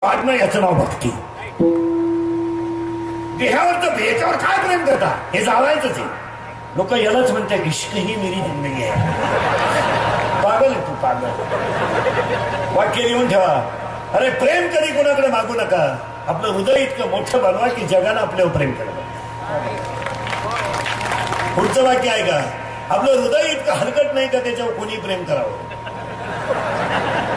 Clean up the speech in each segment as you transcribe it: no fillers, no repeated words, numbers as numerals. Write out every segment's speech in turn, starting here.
वागणं याचं नाव भक्ती. देहावर याच्यावर काय प्रेम करता हे जावायचंच आहे. लोक यालाच म्हणतात इश्क ही मेरी जिंदगी आहे. पागल आहे तू, पागल. वाक्य लिहून ठेवा. अरे प्रेम कधी कोणाकडे मागू नका. आपलं हृदय इतकं मोठं बनवा की जगानं आपल्यावर प्रेम करावं. पुढचं वाक्य आहे का, आपलं हृदय इतकं हलकट नाही का त्याच्यावर कोणी प्रेम करावं.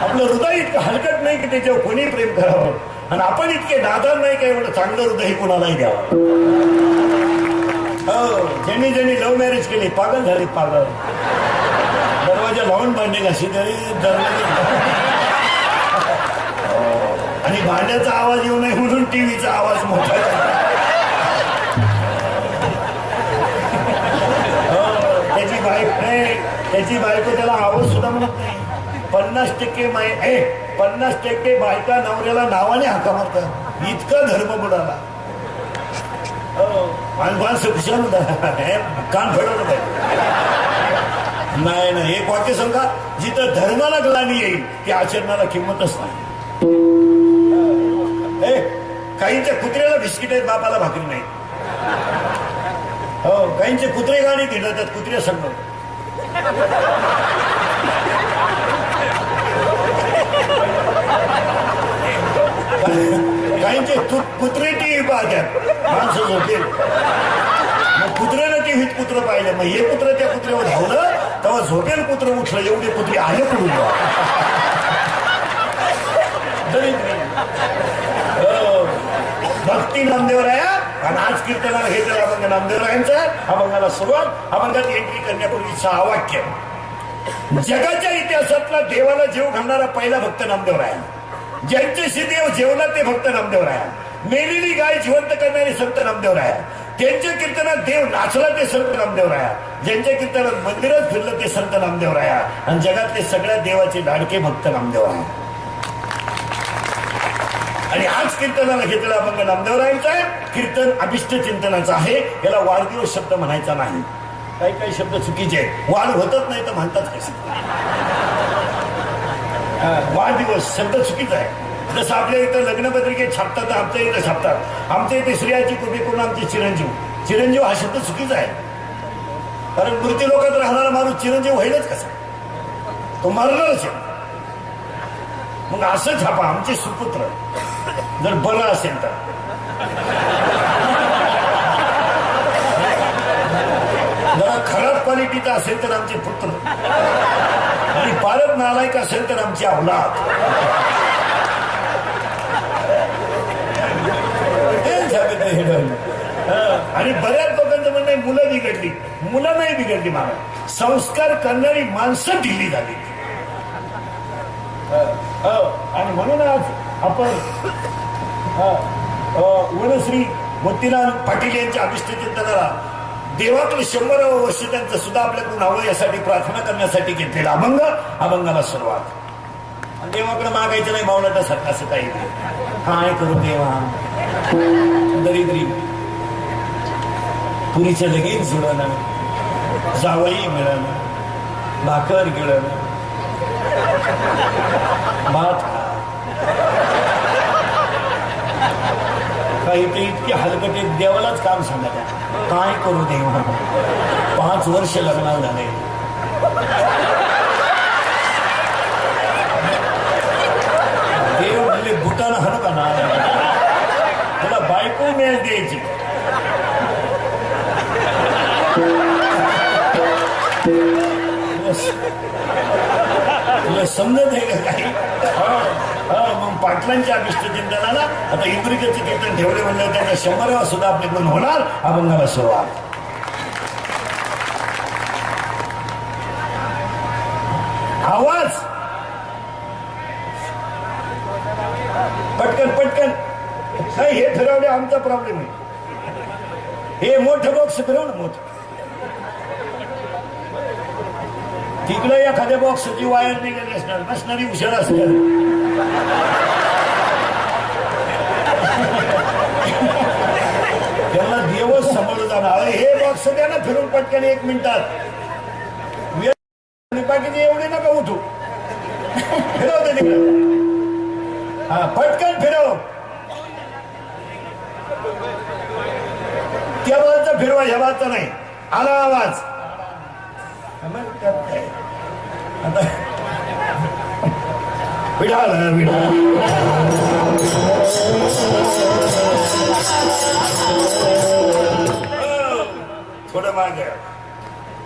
आपलं हृदय इतकं हलकट नाही की त्याच्यावर कोणी प्रेम करावं. आणि आपण इतके नादार नाही का एवढं चांगलं हृदय कोणालाही द्यावं. हो, ज्यांनी ज्यांनी लव्ह मॅरेज केली पागल झाली, पागल. दरवाजा लावून भांडे घाशी तरी आणि भांड्याचा आवाज येऊ नये म्हणून टीव्हीचा आवाज मोठा. त्याची बायको त्याला आवाज सुद्धा म्हणत नाही. 50% बायका नवऱ्याला नावाने हाका मारतात. इतका धर्म बुडाला. माणसं खुशाल कान फडवलं पाहिजे. नाही नाही, एक वाक्य सांगा, जिथं धर्माला ग्लानी येईल त्या आचरणाला किंमतच नाही. काहींच्या कुत्र्याला बिस्किट आहेत, बापाला भाकरी नाही. हो, काहींचे कुत्रे गाणी दिलं कुत्र्या संग. काहींचे कुत्रे टीव्ही पाहतात, माणसं झोपेल. मग कुत्र्यानं टीव्हीत कुत्रं पाहिलं, मग हे कुत्र त्या कुत्र्यावर धावलं तेव्हा झोपेल कुत्र उठलं. एवढे कुत्रे आले कुठून. भक्ती नामदेवराया. आणि आज कीर्तनाला घेतलेला अभंग नामदेवरायांचा. अभंगाला सुरुवात. अभंगात एंट्री करण्यापूर्वी 6 वाक्य. जगाच्या इतिहासातला देवाला जीव घालणारा पहिला भक्त नामदेवराया. ज्यांच्याशी देव जेवला ते भक्त नामदेवराया. मेलेली गाय जिवंत करणारे संत नामदेवराया. त्यांच्या कीर्तनात देव नाचला ते संत नामदेवराया. ज्यांच्या कीर्तनात मंदिरात फिरलं ते संत नामदेवराया. आणि जगातले सगळ्या देवाचे लाडके भक्त नामदेवराया. आणि आज कीर्तनाला घेतलेला अभंग नामदेवरायांचा आहे. कीर्तन अभिष्ट चिंतनाचं आहे. याला वाढदिवस शब्द म्हणायचा नाही. काही काही शब्द चुकीचे आहेत. वाढ होतच नाही तर म्हणतात कसे. वाढदिवस शब्द चुकीचा आहे. जसं आपल्या इथं लग्नपत्रिकेत छापतात, आमच्या इथं छापतात. आमच्या इथे स्त्रियाची कृपी करून आमचे चिरंजीव हा शब्द चुकीचा आहे. कारण मृत्यू लोकात राहणारा माणूस चिरंजीव होईलच कसा, तो मरणारच आहे. मग असं छापा आमचे सुपुत्र, जर बरं असेल तर. जरा खराब क्वालिटीचा असेल तर आमचे पुत्र, आणि पालक नालायक असेल तर आमची औलाद. आणि बऱ्याच लोकांचं म्हणणं आहे मुलं बिघडली. मुलं नाही बिघडली, मला संस्कार करणारी माणसं ढिली झाली. आणि म्हणून आज आपण वनश्री मोतीलाल पाटील यांच्या अभिष्ट चिंतनाला देवाकडे 100वे वर्ष त्यांचं सुद्धा आपल्याकडून हवं यासाठी प्रार्थना करण्यासाठी घेतलेला अभंग. अभंगाला सुरुवात. देवाकडे मागायचं नाही मावळटासारखं असं काही. काय करू देवा, दरिद्री पुरीचं लगेच जुळणं, जावई मिळणं, भाकर गिळणं, भात काही ते इतके हलकटे देवालाच काम सांगत. काय करू देवा, 5 वर्ष लग्नाला झाले. देव म्हणजे बुटाला हलू का ना, तुला बायको मिळेल द्यायची. तुला समजत आहे का काही. मग पाटलांच्या अभिष्ट चिंतनाला आता इंद्रिकेचं कीर्तन ठेवले म्हणलं त्यांना 100वा सुद्धा आपल्याकडून होणार. अभंगाला सुरुवात. आवाज पटकन पटकन. नाही हे फिरवणे आमचा प्रॉब्लेम आहे. हे मोठं बॉक्स फिरव ना, मोठं. तिकडे एखाद्या बॉक्सची वायर निघाली असणार, नसणारी हुशार असणार. त्याला देवच समोर जाणार. हे बॉक्स द्या ना फिरून पटकन 1 मिनिटात. बाकीचे एवढे नका उठू. फिरवते तिकडे. हा पटकन फिरव. त्या बाजूचा फिरवा, ह्या बाजूचा नाही. आला आवाज. आता विढाल विढाल थोडं माग.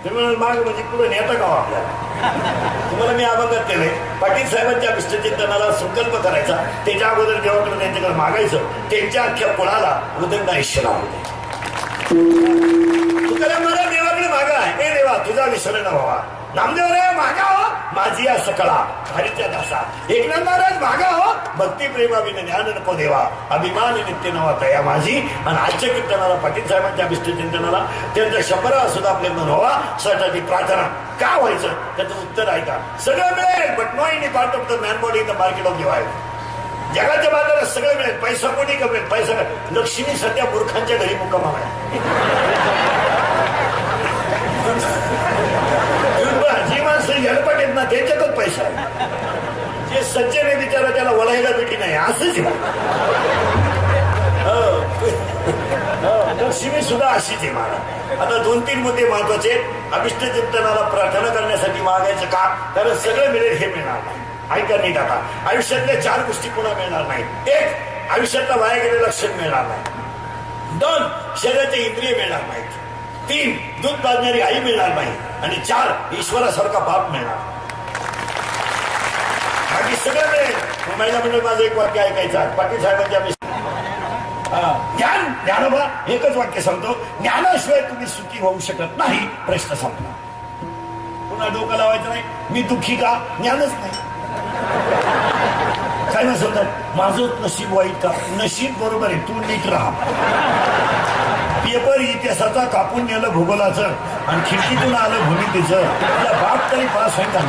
तुम्ही माग म्हणजे पुढे नेता का आपल्याला? तुम्हाला मी अभंगात केलंय. पाटील साहेबांच्या विष्टचिंतनाला संकल्प करायचा, त्याच्या अगोदर देवाकडे त्यांच्याकडे मागायचं, त्यांच्या अख्ख्या कुळाला उदंड आयुष्य लावले. तुला मला देवाकडे मागा. हे देवा तुझा विसर न व्हावा. नामदेव रे मागा हो माझी या सकळा हरीच्या दासा. एकनाथ महाराज मागा हो भक्ती प्रेमाविन ज्ञान नको देवा. अभिमान नित्य नवा तया माझी. आणि आजच्या कीर्तनाला पाटील साहेबांच्या विष्टचिंतनाला त्यांचा 100 सुद्धा आपले मन व्हावा साठी प्रार्थना. का व्हायचं त्याचं उत्तर ऐका. सगळं मिळेल but no any part of the man body in the market of Diwali. जगाच्या बाजारात सगळं मिळेल, पैसा कोणी कमेल, पैसा. लक्ष्मी सध्या मूर्खांच्या घरी मुक्काम आहे. जी माणसं हेलपट येत ना त्यांच्यातच पैसा आहे. जे सज्जन आहे बिचारा त्याला वळायला भेटी नाही असंच. लक्ष्मी सुद्धा अशीच आहे महाराज. आता 2-3 मुद्दे महत्वाचे. अभिष्ट चिंतनाला प्रार्थना करण्यासाठी मागायचं का? कारण सगळं मिळेल हे मिळणार नाही. ऐका नीट आता. आयुष्यातल्या 4 गोष्टी पुन्हा मिळणार नाही. 1 आयुष्यातला वाया गेलेला क्षण मिळणार नाही. 2 शरीराचे इंद्रिय मिळणार नाहीत. 3 दूध पाजणारी आई मिळणार नाही. आणि 4 ईश्वरासारखा बाप मिळणार. बाकी सगळं मिळेल. महिला मंडळ माझं एक वाक्य ऐकायचं. पाटील साहेबांच्या ज्ञान ज्ञानोबा एकच वाक्य सांगतो. ज्ञानाशिवाय तुम्ही सुखी होऊ शकत नाही. प्रश्न संपला. पुन्हा डोकं लावायचं नाही. मी दुःखी का? ज्ञानच नाही. काय ना समजत माझं नशीब वाईट का? नशीब बरोबर आहे, तू नीट राहा. पेपर इतिहासाचा कापून नेलं भूगोलाचं आणि खिडकीतून आलं भूमितीचं. तुला बाप तरी पास होईल का?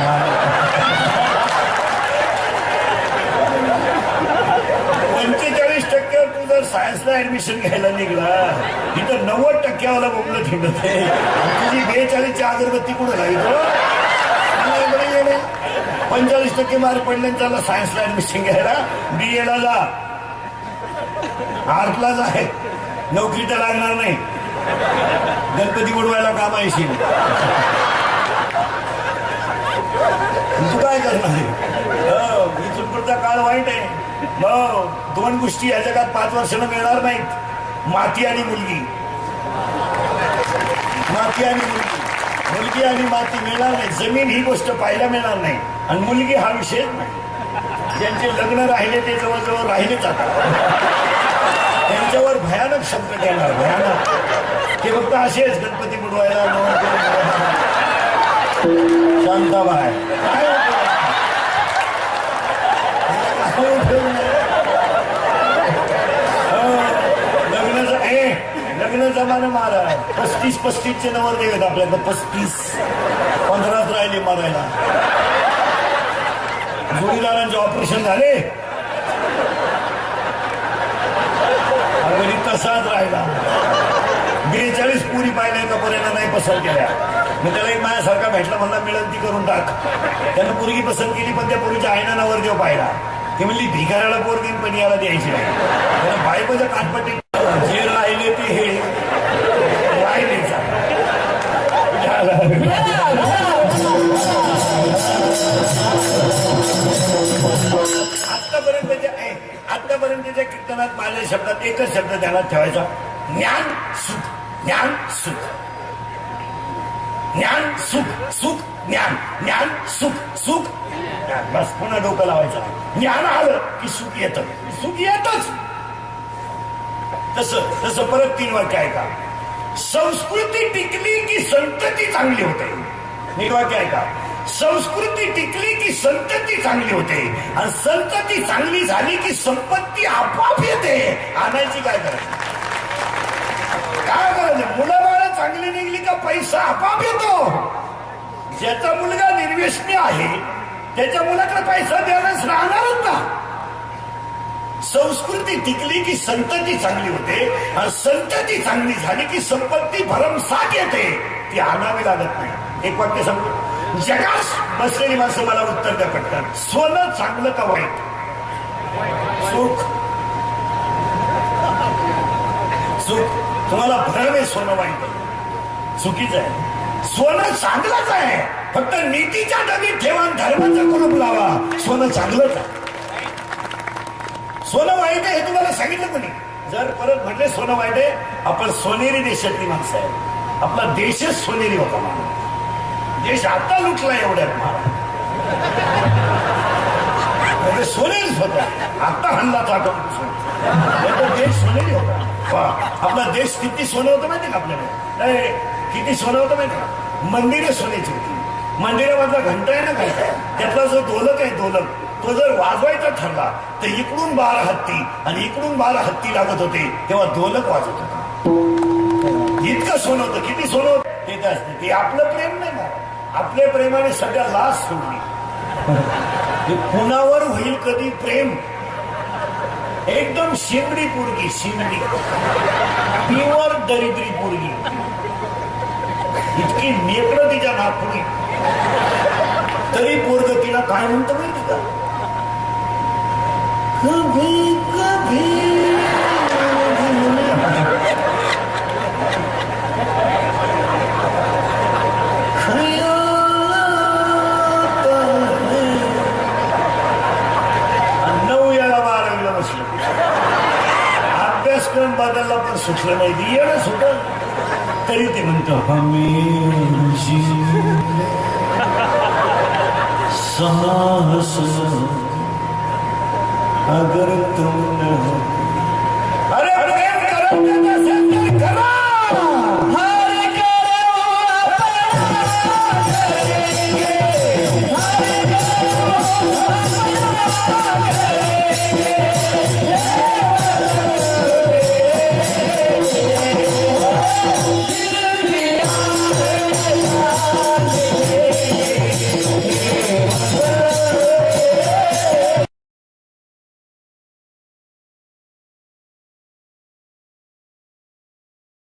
45% तू जर सायन्सला ऍडमिशन घ्यायला निघला इथं 90% बोबलं ठेवत आहे. तुझी 42ची अगरबत्ती कुठं लावतो? 45% मार्क पडले त्याला सायन्सला ऍडमिशन घ्यायला. BA ला जा, आर्टला जा, नोकरी तर लागणार नाही. गणपती बुडवायला काम येशील. तू काय करणार आहे? इथून पुढचा काळ वाईट आहे. 2 गोष्टी या जगात 5 वर्षांना मिळणार नाहीत. माती आणि मुलगी. माती आणि मुलगी. मुलगी आणि माती मिळणार नाही. जमीन ही गोष्ट पाहायला मिळणार नाही. आणि मुलगी हा विषय नाही. ज्यांचे लग्न राहिले ते जवळजवळ राहिलेच आता. त्यांच्यावर भयानक संकट येणार. भयानक. ते फक्त असेच गणपती बुडवायला. शांताबाई काय लग्न जमाने महाराज 35-35चे नवरदेव आहेत आपल्याकडे. 35-15 राहिले मारायला. जोडीदारांचे ऑपरेशन झाले. अगदी तसाच राहिला. 42 पुरी पाहिल्या का पर्यंत नाही पसंत केल्या. मग त्याला एक माझ्यासारखा भेटला, म्हणला मिळेल ती करून टाक. त्यानं पोरगी पसंत केली पण त्या पोरीच्या आईनं नवरदेव पाहिला. ती म्हणली भिकाऱ्याला पोरगी पण याला द्यायची नाही. त्याला बायकोच्या काटपट्टी जे राहिले ते हे राहिले. आतापर्यंतच्या कीर्तनात माझ्या शब्दात एकच शब्द ध्यानात ठेवायचा. ज्ञान सुख. ज्ञान सुख. ज्ञान सुख. सुख ज्ञान. ज्ञान सुख. सुख ज्ञान. बस पुन्हा डोकं लावायचं. ज्ञान आलं की सुख येतं. सुख येतच. तसं परत 3 वाक्य आहे का. संस्कृती टिकली की संतती चांगली होते. नीट वाक्य आहे का. संस्कृती टिकली की संतती चांगली होते. आणि संतती चांगली झाली की संपत्ती आपोआप येते. आणायची काय करायची? काय करायचं? मुलं बाळ चांगली निघली का पैसा आपोआप येतो. ज्याचा मुलगा निर्व्यसनी आहे त्याच्या मुलाकडे पैसा द्यायलाच राहणारच ना. संस्कृती टिकली की संतती चांगली होते. आणि संतती चांगली झाली की संपत्ती भरमसाठ येते. ती आणावी लागत नाही. एक वाक्य सांगतो. जगात बसलेली माणसं मला उत्तर द्या पटकन. सोनं चांगलं का वाईट? सुख सुख तुम्हाला भ्रम आहे सोनं वाईट आहे, चुकीचं आहे. सोनं चांगलंच आहे, फक्त नीतीच्या डबीत ठेवा, धर्माचा कुलूप लावा. सोनं चांगलंच आहे, सोनं वाईट आहे हे तुम्हाला सांगितलं कोणी? जर परत म्हटले सोनं वाईट आहे, आपण सोनेरी देशातली माणसं आहे. आपला देशच सोनेरी होता. देश आता लुटला एवढ्यात महाराज, सोनेरीच होता. आता हल्ला चाटून देश सोनेरी होता. आपला देश किती सोनं होतं माहिती का आपल्याला? किती सोनं होतं माहिती का? मंदिरं सोन्याची होती. मंदिरामधला घंटा आहे ना, घंटा त्यातला जो ढोलक आहे, ढोलक तो जर वाजवायचा ठरला तर इकडून 12 हत्ती आणि इकडून 12 हत्ती लागत होते, तेव्हा ढोलक वाजत होता. इतकं सोनं होतं. किती सोनं होतं ते तर असते. ते आपलं प्रेम नाही ना, आपल्या प्रेमाने सगळ्या लाच सोडली. कुणावर होईल कधी प्रेम? एकदम शिंगडी पोरगी, शिंगडी प्युअर दरिद्री पोरगी, इतकी नेकडं तिच्या नागपुरी, तरी पोरग तिला काय म्हणतं माहिती का? कभी कभी अभ्यासक्रम बदलला पण सुटलं नाही, येणंच होतं. तरी ते म्हणतो हमेशी साहस अगर तुम अरे प्रेम करत